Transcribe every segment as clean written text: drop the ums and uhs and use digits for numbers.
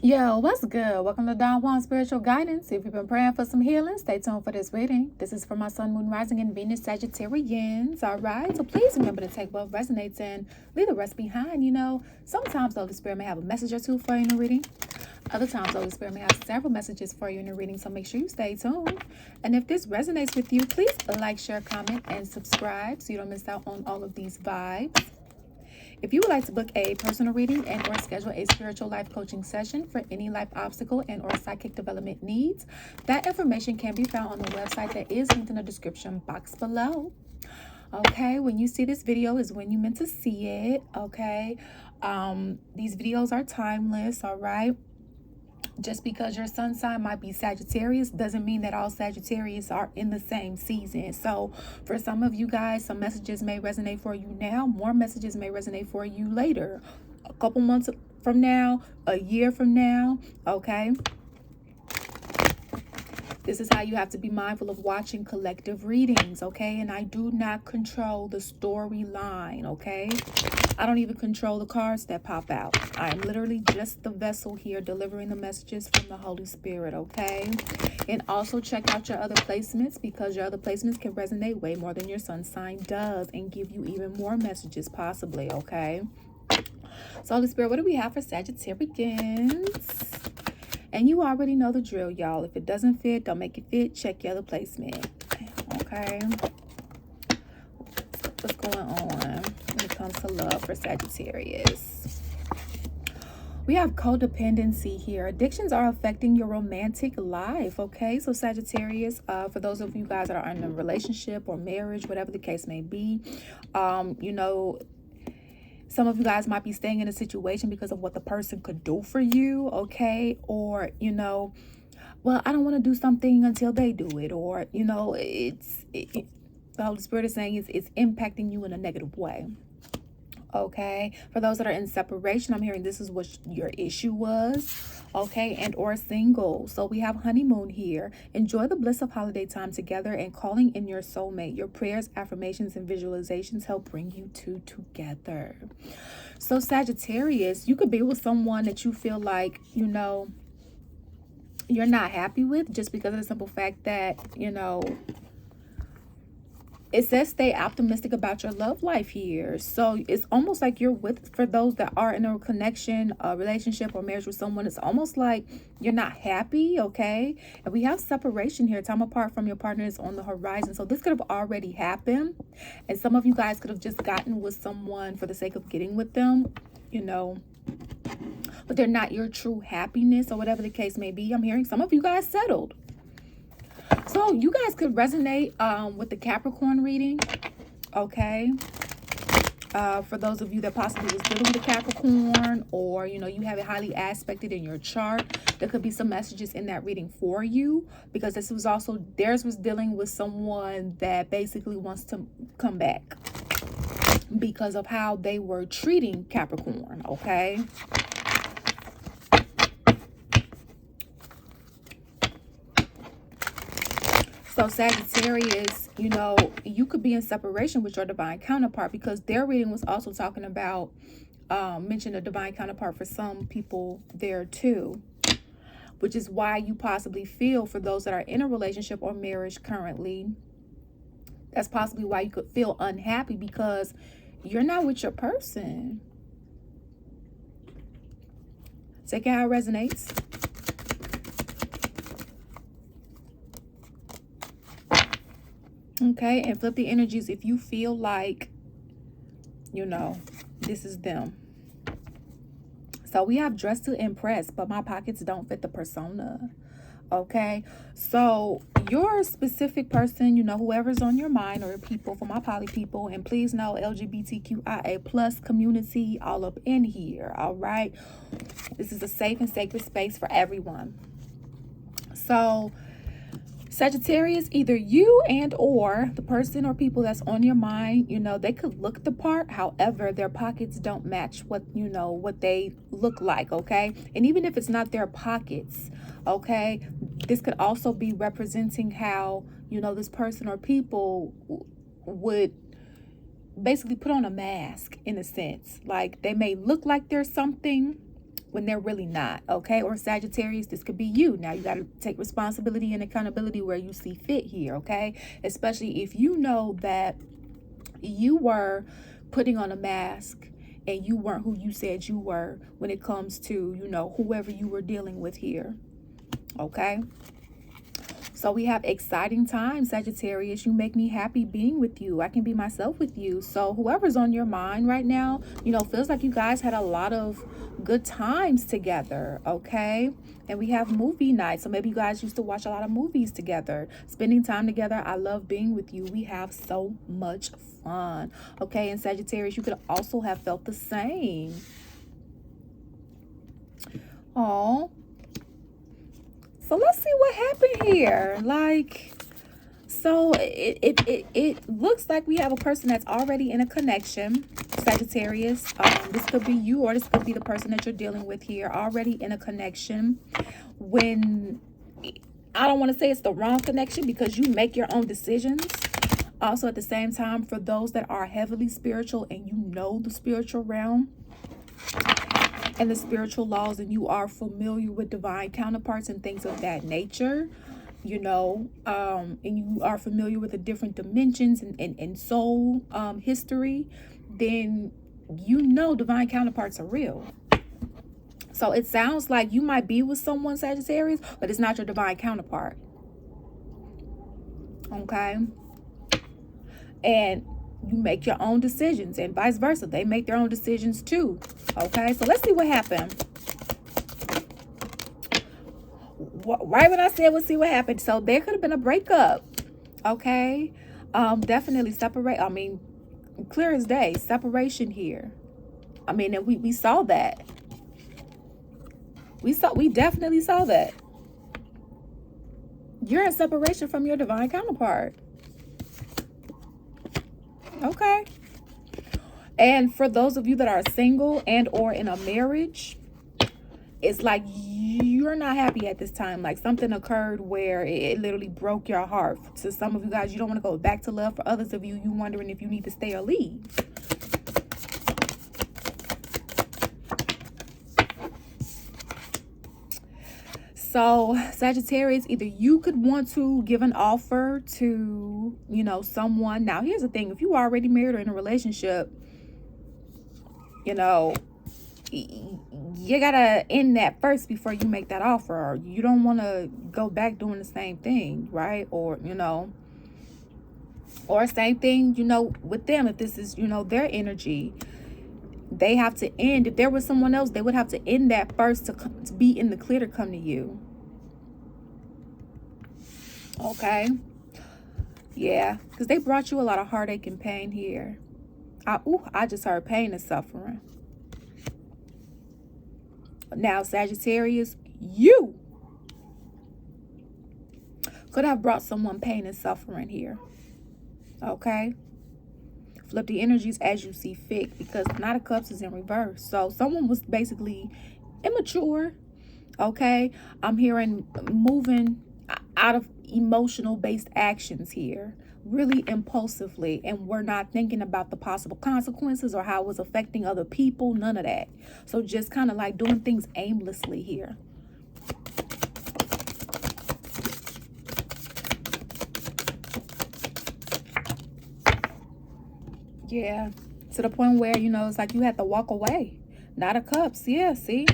Yo, what's good? Welcome to Don Juan Spiritual Guidance. If you've been praying for some healing, stay tuned for this reading. This is for my Sun, Moon, Rising, and Venus Sagittarians. All right. So please remember to take what resonates and leave the rest behind. Sometimes the Holy Spirit may have a message or two for you in the reading. Other times the Holy Spirit may have several messages for you in the reading. So make sure you stay tuned. And if this resonates with you, please like, share, comment, and subscribe so you don't miss out on all of these vibes. If you would like to book a personal reading and or schedule a spiritual life coaching session for any life obstacle and or psychic development needs, that information can be found on the website that is linked in the description box below. Okay, when you see this video is when you meant to see it. Okay, these videos are timeless. All right. Just because your sun sign might be Sagittarius doesn't mean that all Sagittarius are in the same season. So for some of you guys, some messages may resonate for you now. More messages may resonate for you later. A couple months from now, a year from now. Okay. This is how you have to be mindful of watching collective readings, okay? And I do not control the storyline, okay? I don't even control the cards that pop out. I'm literally just the vessel here delivering the messages from the Holy Spirit, okay? And also check out your other placements because your other placements can resonate way more than your sun sign does and give you even more messages possibly, okay? So Holy Spirit, what do we have for Sagittarians? And you already know the drill, y'all. If it doesn't fit, don't make it fit. Check your other placement. Okay. What's going on when it comes to love for Sagittarius? We have codependency here. Addictions are affecting your romantic life. Okay. So Sagittarius, for those of you guys that are in a relationship or marriage, whatever the case may be, some of you guys might be staying in a situation because of what the person could do for you, okay? Or, well, I don't want to do something until they do it. Or, the Holy Spirit is saying it's impacting you in a negative way. Okay, for those that are in separation, I'm hearing this is what your issue was, okay, and or single. So we have honeymoon here. Enjoy the bliss of holiday time together and calling in your soulmate. Your prayers, affirmations, and visualizations help bring you two together. So Sagittarius, you could be with someone that you feel like, you're not happy with just because of the simple fact that, it says stay optimistic about your love life here. So it's almost like you're for those that are in a connection, a relationship or marriage with someone, it's almost like you're not happy, okay? And we have separation here. Time apart from your partner is on the horizon. So this could have already happened. And some of you guys could have just gotten with someone for the sake of getting with them, but they're not your true happiness or whatever the case may be. I'm hearing some of you guys settled. So you guys could resonate with the Capricorn reading, okay? For those of you that possibly was dealing with a Capricorn, or, you have it highly aspected in your chart, there could be some messages in that reading for you, because this was also, theirs was dealing with someone that basically wants to come back because of how they were treating Capricorn, okay? So Sagittarius, you could be in separation with your divine counterpart because their reading was also talking about, mention a divine counterpart for some people there too, which is why you possibly feel, for those that are in a relationship or marriage currently, that's possibly why you could feel unhappy because you're not with your person. Take it how it resonates. Okay, and flip the energies if you feel like, this is them. So we have dressed to impress, but my pockets don't fit the persona. Okay, so your specific person, whoever's on your mind, or people, for my poly people, and please know LGBTQIA plus community all up in here. All right, this is a safe and sacred space for everyone. So Sagittarius, either you and or the person or people that's on your mind, they could look the part. However, their pockets don't match what they look like, okay? And even if it's not their pockets, okay, this could also be representing how, this person or people would basically put on a mask in a sense. Like they may look like there's something, when they're really not, okay? Or Sagittarius, this could be you. Now you got to take responsibility and accountability where you see fit here, okay? Especially if you know that you were putting on a mask and you weren't who you said you were when it comes to, you know, whoever you were dealing with here, okay? So we have exciting times, Sagittarius. You make me happy being with you. I can be myself with you. So whoever's on your mind right now, you know, feels like you guys had a lot of good times together, okay? And we have movie night. So maybe you guys used to watch a lot of movies together. Spending time together. I love being with you. We have so much fun, okay? And Sagittarius, you could also have felt the same. Oh. So let's see what happened here. Like, so it looks like we have a person that's already in a connection, Sagittarius. This could be you, or this could be the person that you're dealing with here, already in a connection. When, I don't want to say it's the wrong connection, because you make your own decisions. Also, at the same time, for those that are heavily spiritual and you know the spiritual realm and the spiritual laws, and you are familiar with divine counterparts and things of that nature, you know, and you are familiar with the different dimensions and soul history, then you know divine counterparts are real. So it sounds like you might be with someone, Sagittarius, but it's not your divine counterpart, okay? And you make your own decisions, and vice versa. They make their own decisions too. Okay, so let's see what happened. Right when I said we'll see what happened. So there could have been a breakup. Okay. Definitely separate. I mean, clear as day, separation here. I mean, and we saw that. We definitely saw that. You're in separation from your divine counterpart. Okay. And for those of you that are single and or in a marriage, it's like you're not happy at this time. Like something occurred where it literally broke your heart. To some of you guys, you don't want to go back to love. For others of you, you wondering if you need to stay or leave. So Sagittarius, either you could want to give an offer to, you know, someone. Now, here's the thing. If you are already married or in a relationship, you know, you gotta end that first before you make that offer. Or you don't want to go back doing the same thing, right? Or, you know, or same thing, you know, with them. If this is, you know, their energy, they have to end. If there was someone else, they would have to end that first to be in the clear to come to you. Okay. Yeah, because they brought you a lot of heartache and pain here. I just heard pain and suffering. Now, Sagittarius, you could have brought someone pain and suffering here. Okay. Flip the energies as you see fit, because Knight of Cups is in reverse. So someone was basically immature. Okay. I'm hearing moving out of emotional based actions here, really impulsively, and we're not thinking about the possible consequences or how it was affecting other people. None of that. So just kind of like doing things aimlessly here. Yeah, to the point where, you know, it's like you had to walk away. Knight of Cups. Yeah, see.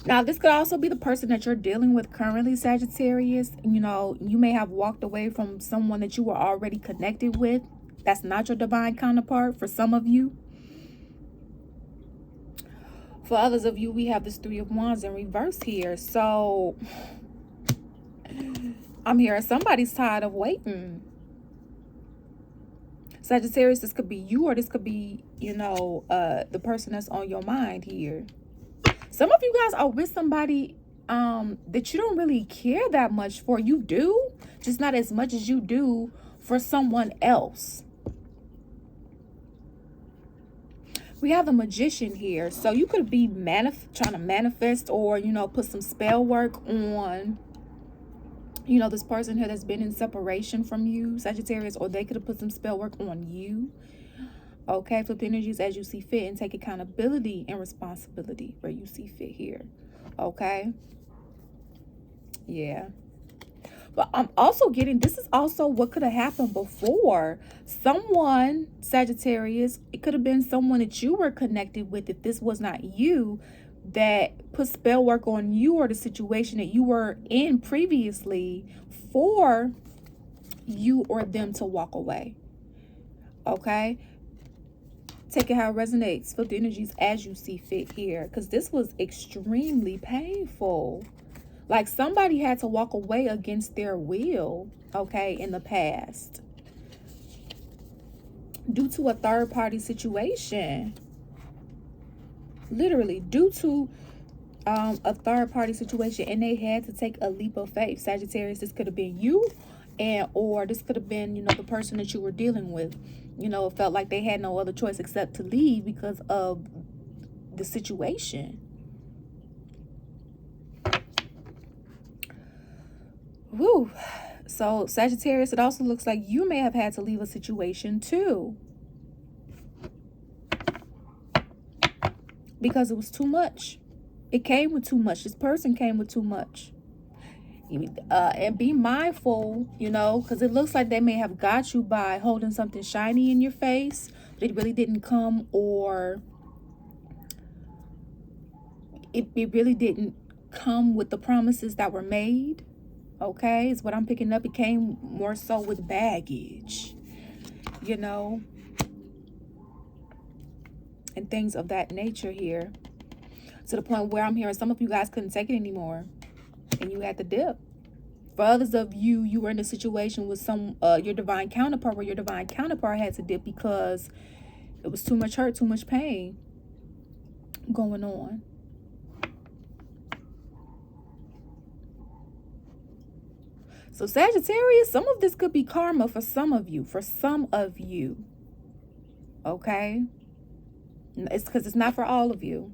Now, this could also be the person that you're dealing with currently, Sagittarius. You know, you may have walked away from someone that you were already connected with. That's not your divine counterpart for some of you. For others of you, we have this Three of Wands in reverse here. So, I'm hearing somebody's tired of waiting. Sagittarius, this could be you, or this could be, you know, the person that's on your mind here. Some of you guys are with somebody that you don't really care that much for. You do, just not as much as you do for someone else. We have the Magician here. So you could be trying to manifest, or, you know, put some spell work on, you know, this person here that's been in separation from you, Sagittarius, or they could have put some spell work on you. Okay, flip the energies as you see fit and take accountability and responsibility where you see fit here. Okay. Yeah. But I'm also getting, this is also what could have happened before. Someone, Sagittarius, it could have been someone that you were connected with, if this was not you, that put spell work on you or the situation that you were in previously for you or them to walk away. Okay? Take it how it resonates. Flip the energies as you see fit here. Because this was extremely painful. Like somebody had to walk away against their will, okay, in the past. Due to a third-party situation. Literally, due to a third-party situation. And they had to take a leap of faith. Sagittarius, this could have been you. Or this could have been, you know, the person that you were dealing with. You know, it felt like they had no other choice except to leave because of the situation. Woo. So Sagittarius, it also looks like you may have had to leave a situation too, because it was too much. It came with too much. This person came with too much. And be mindful, you know, because it looks like they may have got you by holding something shiny in your face, but it really didn't come, or it really didn't come with the promises that were made. Okay, is what I'm picking up. It came more so with baggage, you know, and things of that nature here. To the point where I'm hearing some of you guys couldn't take it anymore and you had to dip. For others of you, you were in a situation with your divine counterpart, where your divine counterpart had to dip because it was too much hurt, too much pain going on. So Sagittarius, some of this could be karma for some of you. Okay? It's because it's not for all of you.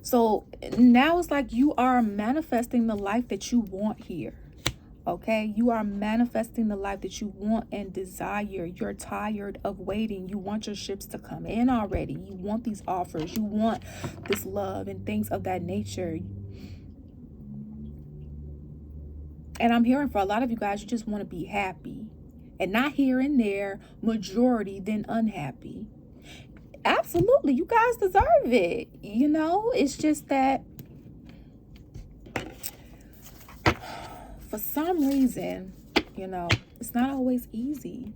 So now it's like you are manifesting the life that you want here. Okay? You are manifesting the life that you want and desire. You're tired of waiting. You want your ships to come in already. You want these offers. You want this love and things of that nature. And I'm hearing for a lot of you guys, you just want to be happy. And not here and there, majority, then unhappy. Absolutely, you guys deserve it. You know, it's just that for some reason, you know, it's not always easy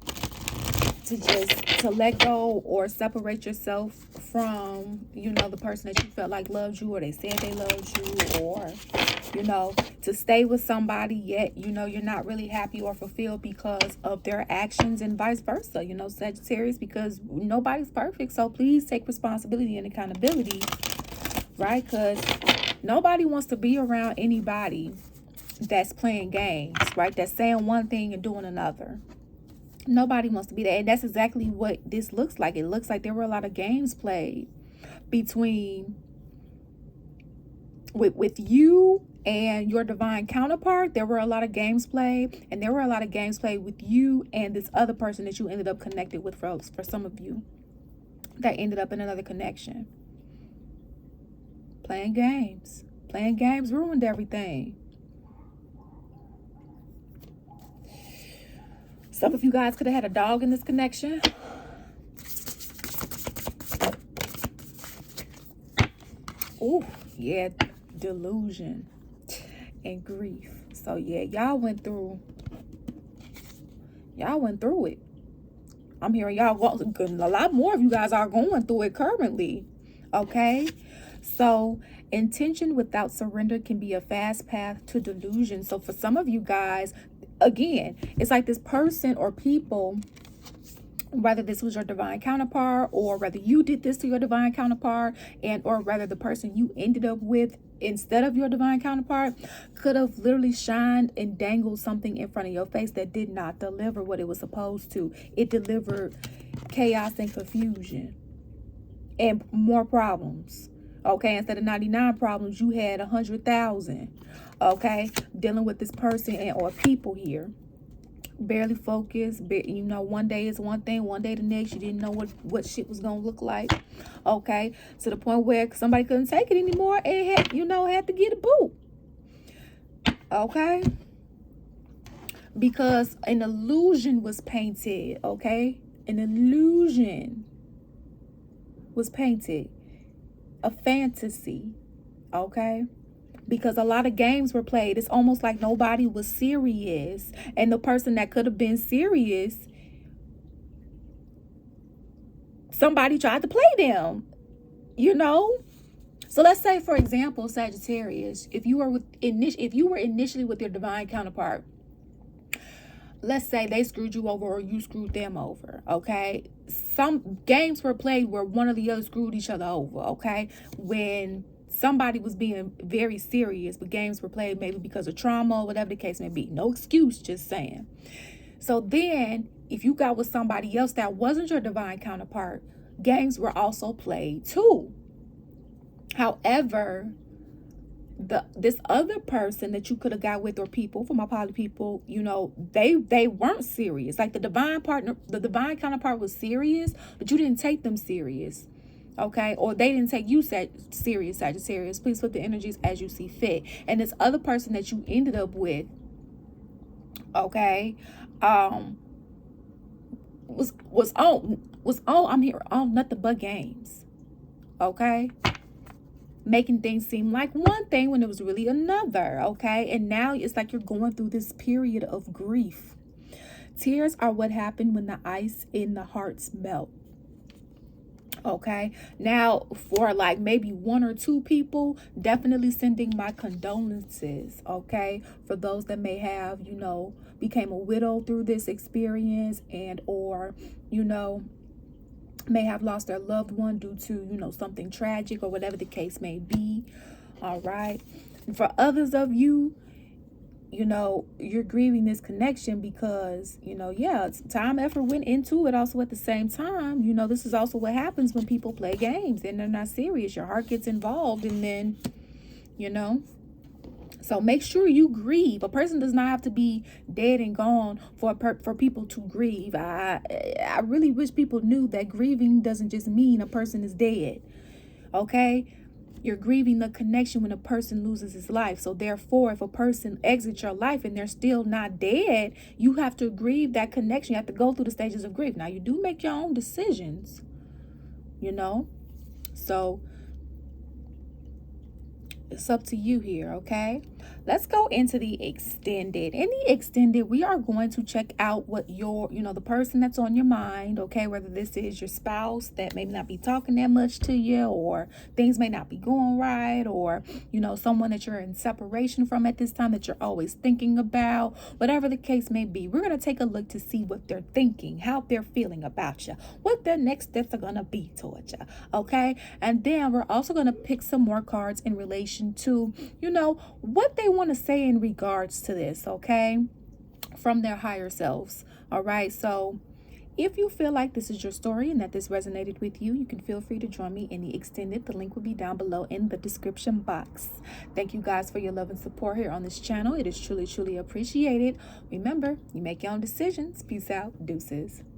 to let go or separate yourself from, you know, the person that you felt like loved you, or they said they loved you, or, you know, to stay with somebody yet, you know, you're not really happy or fulfilled because of their actions, and vice versa, you know, Sagittarius, because nobody's perfect. So please take responsibility and accountability, right? Because nobody wants to be around anybody that's playing games, right? That's saying one thing and doing another. Nobody wants to be that. And that's exactly what this looks like. It looks like there were a lot of games played between with you and your divine counterpart. There were a lot of games played, and there were a lot of games played with you and this other person that you ended up connected with. For some of you that ended up in another connection. Playing games ruined everything. Some of you guys could have had a dog in this connection. Oh, yeah, delusion and grief. So yeah, y'all went through it. I'm hearing y'all a lot more of you guys are going through it currently. Okay, so intention without surrender can be a fast path to delusion. So for some of you guys, again, it's like this person or people, whether this was your divine counterpart, or whether you did this to your divine counterpart, and or whether the person you ended up with instead of your divine counterpart could have literally shined and dangled something in front of your face that did not deliver what it was supposed to. It delivered chaos and confusion and more problems. Okay, instead of 99 problems, you had 100,000. Okay, dealing with this person and or people here. barely focused. You know, one day is one thing, one day the next. You didn't know what shit was gonna look like. Okay, to the point where somebody couldn't take it anymore and had, you know, had to get a boot. Okay, because an illusion was painted. Okay, an illusion was painted, a fantasy. Okay, because a lot of games were played. It's almost like nobody was serious, and the person that could have been serious, somebody tried to play them, you know. So let's say, for example, Sagittarius, if you were initially with your divine counterpart, let's say they screwed you over or you screwed them over. Okay, some games were played where one or the other screwed each other over. Okay, when somebody was being very serious, but games were played maybe because of trauma or whatever the case may be. No excuse, just saying. So then if you got with somebody else that wasn't your divine counterpart, games were also played too. However, this other person that you could have got with, or people, for my poly people, you know, they weren't serious. Like the divine counterpart was serious, but you didn't take them serious. Okay, or they didn't take you serious, Sagittarius. Please put the energies as you see fit. And this other person that you ended up with, okay, was on I'm here on nothing but games. Okay, making things seem like one thing when it was really another. Okay, and now it's like you're going through this period of grief. Tears are what happened when the ice in the hearts melt. Okay, now for like maybe one or two people, definitely sending my condolences. Okay, for those that may have, you know, became a widow through this experience, and or, you know, may have lost their loved one due to, you know, something tragic or whatever the case may be. All right, and for others of you, you know, you're grieving this connection because, you know, yeah, time, effort went into it. Also at the same time, you know, this is also what happens when people play games and they're not serious. Your heart gets involved, and then, you know, so make sure you grieve. A person does not have to be dead and gone for people to grieve. I really wish people knew that grieving doesn't just mean a person is dead. Okay, you're grieving the connection when a person loses his life. So therefore, if a person exits your life and they're still not dead, you have to grieve that connection. You have to go through the stages of grief. Now, you do make your own decisions, you know, so it's up to you here. Okay, let's go into the extended. In the extended, we are going to check out what your, you know, the person that's on your mind. Okay, whether this is your spouse that may not be talking that much to you, or things may not be going right, or, you know, someone that you're in separation from at this time that you're always thinking about, whatever the case may be. We're going to take a look to see what they're thinking, how they're feeling about you, what their next steps are going to be towards you. Okay, and then we're also going to pick some more cards in relation to, you know, what they want to say in regards to this, okay, from their higher selves. All right, so if you feel like this is your story and that this resonated with you, you can feel free to join me in the extended. The link will be down below in the description box. Thank you guys for your love and support here on this channel. It is truly, truly appreciated. Remember, you make your own decisions. Peace out. Deuces.